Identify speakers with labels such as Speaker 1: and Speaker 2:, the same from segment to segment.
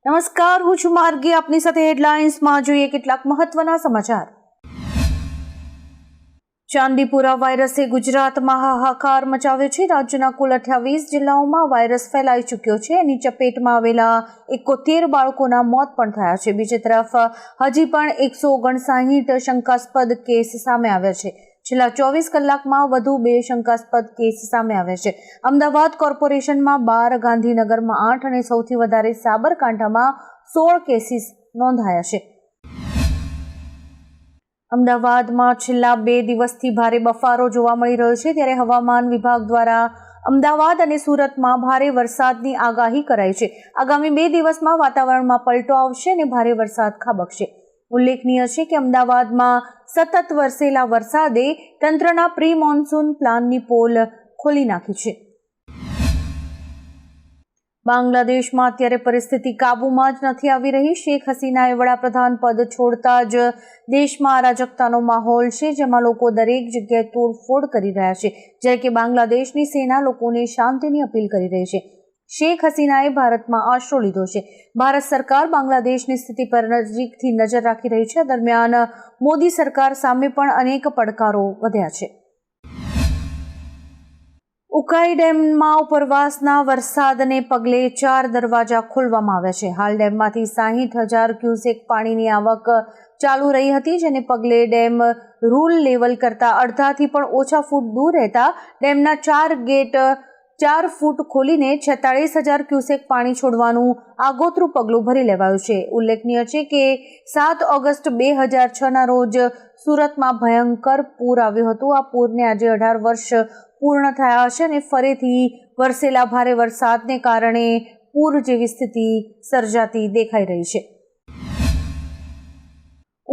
Speaker 1: નમસ્કાર, હું છું માર્ગી. આપની સાથે હેડલાઇન્સમાં જોઈએ કેટલાક મહત્વના સમાચાર. ચાંદીપુરા વાયરસે ગુજરાતમાં હાહાકાર મચાવ્યો છે. રાજ્યના કુલ 28 જિલ્લાઓમાં વાયરસ ફેલાઈ ચૂક્યો છે. એની ચપેટમાં આવેલા 71 બાળકોના મોત પણ થયા છે. બીજી તરફ હજી પણ 159 શંકાસ્પદ કેસ સામે આવ્યા છે. છેલ્લા 24 કલાકમાં વધુ 2 શંકાસ્પદ કેસ સામે આવ્યા છે. અમદાવાદ કોર્પોરેશનમાં 12, ગાંધીનગરમાં 8 અને સૌથી વધારે સાબરકાંઠામાં 16 કેસીસ નોંધાયા છે. અમદાવાદમાં છેલ્લા 2 દિવસથી ભારે બફારો જોવા મળી રહ્યો છે. ત્યારે હવામાન વિભાગ દ્વારા અમદાવાદ અને સુરતમાં ભારે વરસાદની આગાહી કરાઈ છે. આગામી 2 દિવસમાં વાતાવરણમાં પલટો આવશે અને ભારે વરસાદ ખાબકશે. ઉલ્લેખનીય છે કે અમદાવાદમાં સતત વરસેલા વરસાદે તંત્રના પ્રી મોન્સૂન પ્લાનની પોલ ખોલી નાખી છે. બાંગ્લાદેશમાં અત્યારે પરિસ્થિતિ કાબૂમાં જ નથી આવી રહી. શેખ હસીનાએ વડાપ્રધાન પદ છોડતા જ દેશમાં અરાજકતાનો માહોલ છે, જેમાં લોકો દરેક જગ્યાએ તોડફોડ કરી રહ્યા છે, જ્યારે કે બાંગ્લાદેશની સેના લોકોને શાંતિની અપીલ કરી રહી છે. શેખ હસીનાએ ભારતમાં આશરો લીધો છે. ભારત સરકાર બાંગ્લાદેશની સ્થિતિ પર નજીકથી નજર રાખી રહી છે. દરમિયાન મોદી સરકાર સામે પણ અનેક પડકારો વધ્યા છે. ઉકાઈ ડેમમાં ઉપરવાસના વરસાદને પગલે 4 દરવાજા ખોલવામાં આવ્યા છે. હાલ ડેમમાંથી 60,000 ક્યુસેક પાણીની આવક ચાલુ રહી હતી, જેને પગલે ડેમ રૂલ લેવલ કરતા અડધાથી પણ ઓછા ફૂટ દૂર રહેતા ડેમના 4 ગેટ 4 ફૂટ ખોલીને 46,000 ક્યુસેક પાણી છોડવાનું આગોતરું પગલું ભરી લેવાયું છે. ઉલ્લેખનીય છે કે 7 ઓગસ્ટ 2006ના રોજ સુરતમાં ભયંકર પૂર આવ્યું હતું. આ પૂરને આજે 18 વર્ષ પૂર્ણ થયા હશે અને ફરીથી વરસેલા ભારે વરસાદને કારણે પૂર જેવી સ્થિતિ સર્જાતી દેખાઈ રહી છે.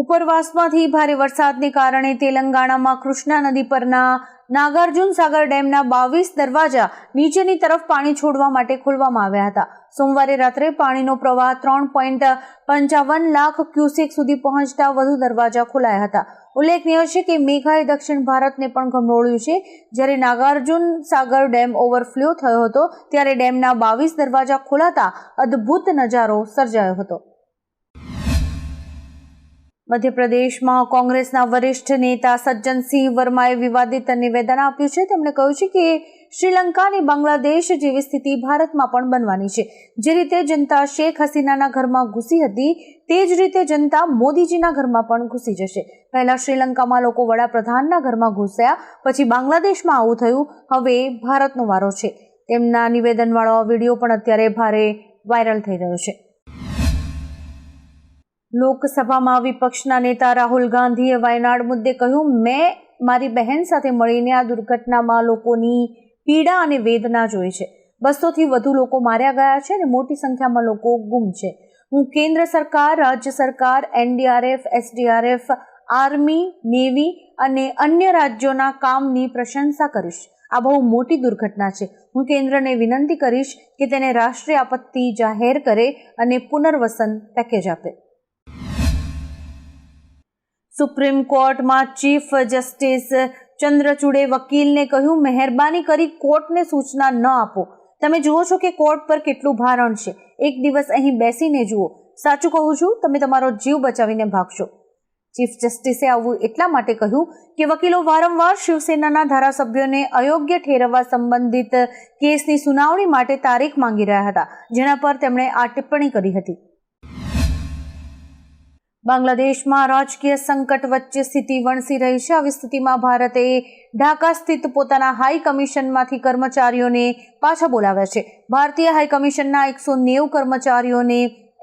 Speaker 1: ઉપરવાસમાંથી ભારે વરસાદને કારણે તેલંગાણામાં કૃષ્ણા નદી પરના નાગાર્જુન સાગર ડેમના 22 દરવાજા નીચેની તરફ પાણી છોડવા માટે ખોલવામાં આવ્યા હતા. સોમવારે રાત્રે પાણીનો પ્રવાહ 3.55 લાખ ક્યુસેક સુધી પહોંચતા વધુ દરવાજા ખોલાયા હતા. ઉલ્લેખનીય છે કે મેઘાએ દક્ષિણ ભારતને પણ ગમરોળ્યું છે. જ્યારે નાગાર્જુન સાગર ડેમ ઓવરફ્લો થયો હતો ત્યારે ડેમના 22 દરવાજા ખોલાતા અદ્ભુત નજારો સર્જાયો હતો. મધ્યપ્રદેશમાં કોંગ્રેસના વરિષ્ઠ નેતા સજ્જનસિંહ વર્માએ વિવાદિત નિવેદન આપ્યું છે. તેમણે કહ્યું છે કે શ્રીલંકા અને બાંગ્લાદેશ જેવી સ્થિતિ ભારતમાં પણ બનવાની છે. જે રીતે જનતા શેખ હસીનાના ઘરમાં ઘૂસી હતી, તે જ રીતે જનતા મોદીજીના ઘરમાં પણ ઘૂસી જશે. પહેલા શ્રીલંકામાં લોકો વડાપ્રધાનના ઘરમાં ઘૂસ્યા, પછી બાંગ્લાદેશમાં આવું થયું, હવે ભારતનો વારો છે. તેમના નિવેદનવાળો વિડીયો પણ અત્યારે ભારે વાયરલ થઈ રહ્યો છે. લોકસભામાં વિપક્ષના નેતા રાહુલ ગાંધીએ વાયનાડ મુદ્દે કહ્યું, મેં મારી બહેન સાથે મળીને આ દુર્ઘટનામાં લોકોની પીડા અને વેદના જોઈ છે. 200થી વધુ લોકો માર્યા ગયા છે અને મોટી સંખ્યામાં લોકો ગુમ છે. હું કેન્દ્ર સરકાર, રાજ્ય સરકાર, એનડીઆરએફ, એસડીઆરએફ, આર્મી, નેવી અને અન્ય રાજ્યોના કામની પ્રશંસા કરીશ. આ બહુ મોટી દુર્ઘટના છે. હું કેન્દ્રને વિનંતી કરીશ કે તેને રાષ્ટ્રીય આપત્તિ જાહેર કરે અને પુનર્વસન પેકેજ આપે. સુપ્રીમ કોર્ટમાં ચીફ જસ્ટિસ ચંદ્રચૂડે વકીલને કહ્યું, મહેરબાની કરી કોર્ટને સૂચના ન આપો. તમે જુઓ છો કે કોર્ટ પર કેટલું ભારણ છે. એક દિવસ અહીં બેસીને જુઓ. સાચું કહું છું, તમે તમારો જીવ બચાવીને ભાગશો. ચીફ જસ્ટિસે આવું એટલા માટે કહ્યું કે વકીલો વારંવાર શિવસેનાના ધારાસભ્યોને અયોગ્ય ઠેરવવા સંબંધિત કેસની સુનાવણી માટે તારીખ માંગી રહ્યા હતા, જેના પર તેમણે આ ટિપ્પણી કરી હતી. બાંગ્લાદેશમાં રાજકીય સંકટ વચ્ચે સ્થિતિ વણસી રહી છે. આવી સ્થિતિમાં ભારતે ઢાકા સ્થિત પોતાના હાઈ કમિશનમાંથી કર્મચારીઓને પાછા બોલાવ્યા છે. ભારતીય હાઈ કમિશનના 190 કર્મચારીઓને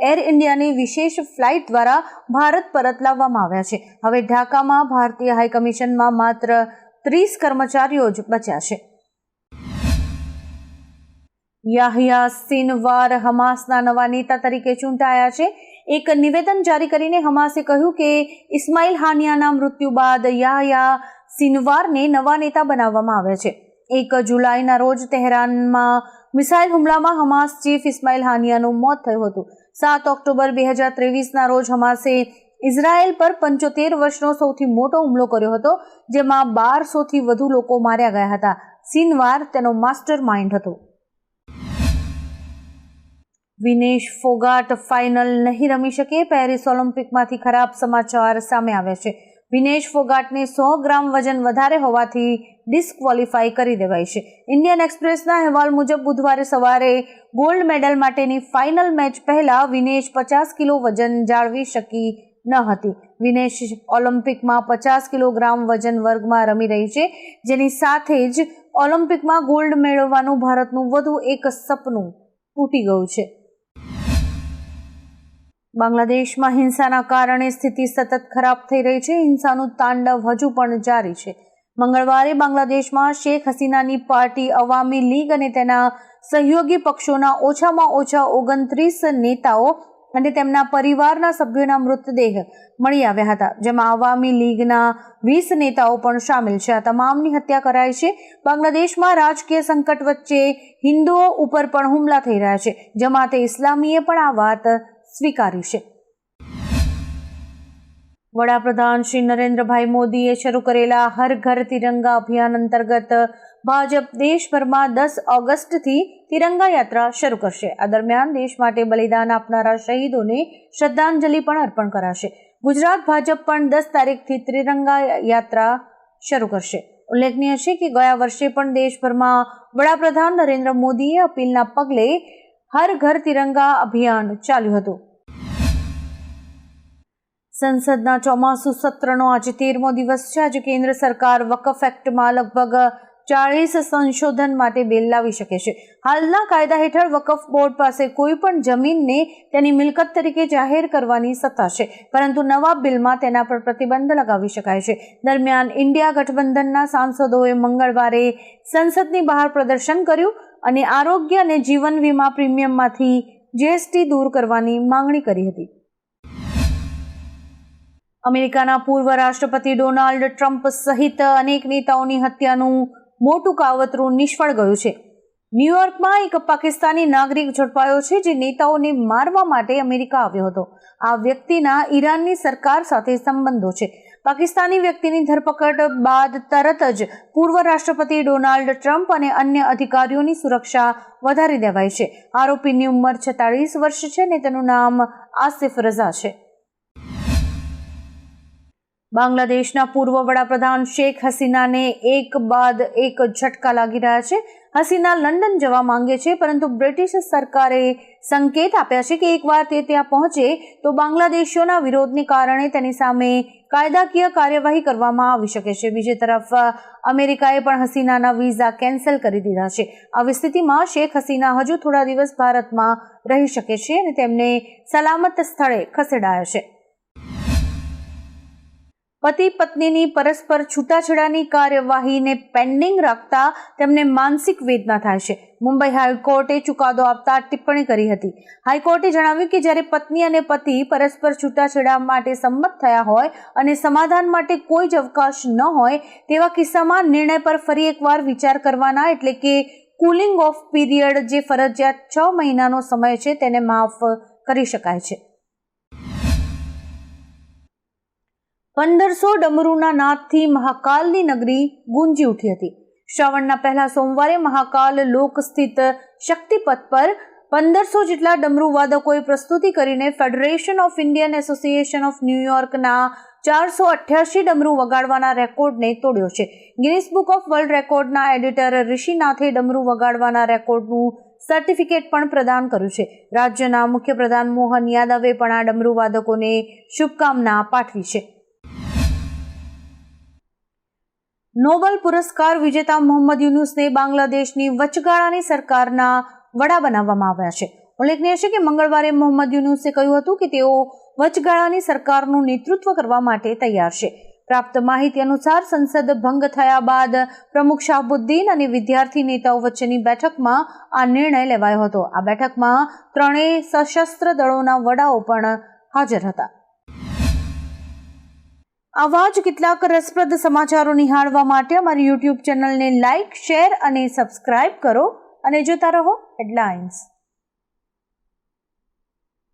Speaker 1: એર ઇન્ડિયાની વિશેષ ફ્લાઇટ દ્વારા ભારત પરત લાવવામાં આવ્યા છે. હવે ઢાકામાં ભારતીય હાઈ કમિશનમાં માત્ર 30 કર્મચારીઓ જ બચ્યા છે. યાહ્યા સિનવાર હમાસના નવા નેતા તરીકે ચૂંટાયા છે. એક નિવેદન જારી કરીને હમાસે કહ્યું કે ઇસ્માઇલ હાનિયાના મૃત્યુ બાદ યાહ્યા સિનવારને નવા નેતા બનાવવામાં આવ્યા છે. 1 જુલાઈના રોજ તહેરાનમાં મિસાઇલ હુમલામાં હમાસ ચીફ ઇસ્માઇલ હાનિયાનું મોત થયું હતું. 7 ઓક્ટોબર 2023ના રોજ હમાસે ઇઝરાયેલ પર 75 વર્ષનો સૌથી મોટો હુમલો કર્યો હતો, જેમાં 1200થી વધુ લોકો માર્યા ગયા હતા. સિનવાર તેનો માસ્ટર માઇન્ડ હતો. વિનેશ ફોગાટ ફાઇનલ નહીં રમી શકે. પેરિસ ઓલિમ્પિકમાંથી ખરાબ સમાચાર સામે આવ્યા છે. વિનેશ ફોગાટને 100 ગ્રામ વજન વધારે હોવાથી ડિસ્ક્વોલિફાય કરી દેવાય છે. ઇન્ડિયન એક્સપ્રેસના અહેવાલ મુજબ બુધવારે સવારે ગોલ્ડ મેડલ માટેની ફાઇનલ મેચ પહેલા વિનેશ 50 કિલો વજન જાળવી શકી ન હતી. વિનેશ ઓલિમ્પિકમાં 50 કિલોગ્રામ વજન વર્ગમાં રમી રહી છે, જેની સાથે જ ઓલિમ્પિકમાં ગોલ્ડ મેળવવાનું ભારતનું વધુ એક સપનું તૂટી ગયું છે. બાંગ્લાદેશમાં હિંસાના કારણે સ્થિતિ સતત ખરાબ થઈ રહી છે. હિંસાનું તાંડવ હજુ પણ જારી છે. મંગળવારે બાંગ્લાદેશમાં શેખ હસીનાની પાર્ટી અવામી લીગ અને તેના સહયોગી પક્ષોના ઓછામાં ઓછા 29 નેતાઓ અને તેમના પરિવારના સભ્યોના મૃતદેહ મળી આવ્યા હતા, જેમાં અવામી લીગના 20 નેતાઓ પણ સામેલ છે. આ તમામની હત્યા કરાઈ છે. બાંગ્લાદેશમાં રાજકીય સંકટ વચ્ચે હિન્દુઓ ઉપર પણ હુમલા થઈ રહ્યા છે. જમાતે ઇસ્લામીએ પણ આ વાત સ્વીકારી છે. વડાપ્રધાન શ્રી નરેન્દ્રભાઈ મોદીએ શરૂ કરેલા હર ઘર તિરંગા અભિયાન અંતર્ગત ભાજપ દેશભરમાં 10 ઓગસ્ટથી તિરંગા યાત્રા શરૂ કરશે. આ દરમિયાન દેશ માટે બલિદાન આપનારા શહીદોને શ્રદ્ધાંજલિ પણ અર્પણ કરાશે. ગુજરાત ભાજપ પણ 10 તારીખથી તિરંગા યાત્રા શરૂ કરશે. ઉલ્લેખનીય છે કે ગયા વર્ષે પણ દેશભરમાં વડાપ્રધાન નરેન્દ્ર મોદીએ અપીલના પગલે હર ઘર તિરંગા અભિયાન ચાલ્યું હતું. સંસદના ચોમાસુ સત્રનો આજે 13મો દિવસ છે. આજે કેન્દ્ર સરકાર વકફ એક્ટમાં લગભગ 40 સંશોધન માટે બિલ લાવી શકે છે. હાલના કાયદા હેઠળ વકફ બોર્ડ પાસે કોઈ પણ જમીનને તેની મિલકત તરીકે જાહેર કરવાની સત્તા છે, પરંતુ નવા બિલમાં તેના પર પ્રતિબંધ લગાવી શકાય છે. દરમિયાન ઇન્ડિયા ગઠબંધનના સાંસદોએ મંગળવારે સંસદની બહાર પ્રદર્શન કર્યું અને આરોગ્ય અને જીવન વીમા પ્રીમિયમમાંથી જીએસટી દૂર કરવાની માંગણી કરી હતી. અમેરિકાના પૂર્વ રાષ્ટ્રપતિ ડોનાલ્ડ ટ્રમ્પ સહિત અનેક નેતાઓની હત્યાનું મોટું કાવતરું નિષ્ફળ ગયું છે. ન્યૂયોર્કમાં એક પાકિસ્તાની નાગરિક ઝડપાયો છે, જે નેતાઓને મારવા માટે અમેરિકા આવ્યો હતો. આ વ્યક્તિના ઈરાનની સરકાર સાથે સંબંધો છે. પાકિસ્તાની વ્યક્તિની ધરપકડ બાદ તરત જ પૂર્વ રાષ્ટ્રપતિ ડોનાલ્ડ ટ્રમ્પ અને અન્ય અધિકારીઓની સુરક્ષા વધારી દેવાઈ છે. આરોપીની ઉંમર 46 વર્ષ છે અને તેનું નામ આસિફ રઝા છે. બાંગ્લાદેશના પૂર્વ વડાપ્રધાન શેખ હસીનાને એક બાદ એક ઝટકા લાગી રહ્યા છે. હસીના લંડન જવા માંગે છે, પરંતુ બ્રિટિશ સરકારે સંકેત આપ્યા છે કે એકવાર તે ત્યાં પહોંચે તો બાંગ્લાદેશીઓના વિરોધને કારણે તેની સામે કાયદાકીય કાર્યવાહી કરવામાં આવી શકે છે. બીજી તરફ અમેરિકાએ પણ હસીનાના વિઝા કેન્સલ કરી દીધા છે. આવી સ્થિતિમાં શેખ હસીના હજુ થોડા દિવસ ભારતમાં રહી શકે છે અને તેમને સલામત સ્થળે ખસેડાયા છે. પતિ પત્નીની પરસ્પર છૂટાછેડાની કાર્યવાહીને પેન્ડિંગ રાખતા તેમને માનસિક વેદના થાય છે. મુંબઈ હાઈકોર્ટે ચુકાદો આપતા ટિપ્પણી કરી હતી. હાઈકોર્ટે જણાવ્યું કે જ્યારે પત્ની અને પતિ પરસ્પર છૂટાછેડા માટે સંમત થયા હોય અને સમાધાન માટે કોઈ જ અવકાશ ન હોય તેવા કિસ્સામાં નિર્ણય પર ફરી એકવાર વિચાર કરવાના, એટલે કે કુલિંગ ઓફ પીરિયડ, જે ફરજિયાત 6 મહિનાનો સમય છે, તેને માફ કરી શકાય છે. 1500 ડમરૂના નાદથી મહાકાલની નગરી ગુંજી ઉઠી હતી. શ્રાવણના પહેલા સોમવારે મહાકાલ લોક સ્થિત શક્તિપથ પર 1500 જેટલા ડમરૂ વાદકોએ પ્રસ્તુતિ કરીને Federation of Indian Association of ન્યૂયોર્કના 488 ડમરૂ વગાડવાના રેકોર્ડને તોડ્યો છે. ગિનિસ બુક ઓફ વર્લ્ડ રેકોર્ડના એડિટર ઋષિનાથે ડમરૂ વગાડવાના રેકોર્ડનું સર્ટિફિકેટ પણ પ્રદાન કર્યું છે. રાજ્યના મુખ્યપ્રધાન મોહન યાદવે પણ આ ડમરૂ વાદકોને શુભકામના પાઠવી છે. નોબેલ પુરસ્કાર વિજેતા મોહમ્મદ યુનુસને બાંગ્લાદેશની વચગાળાની સરકારના વડા બનાવવામાં આવ્યા છે. ઉલ્લેખનીય છે કે મંગળવારે મોહમ્મદ યુનુસે કહ્યું હતું કે તેઓ વચગાળાની સરકારનું નેતૃત્વ કરવા માટે તૈયાર છે. પ્રાપ્ત માહિતી અનુસાર સંસદ ભંગ થયા બાદ પ્રમુખ શાહબુદ્દીન અને વિદ્યાર્થી નેતાઓ વચ્ચેની બેઠકમાં આ નિર્ણય લેવાયો હતો. આ બેઠકમાં ત્રણેય સશસ્ત્ર દળોના વડાઓ પણ હાજર હતા. આવા જ કેટલાક રસપ્રદ સમાચારો નિહાળવા માટે અમારી YouTube ચેનલને લાઇક, શેર અને સબસ્ક્રાઇબ કરો અને જોતા રહો હેડલાઇન્સ.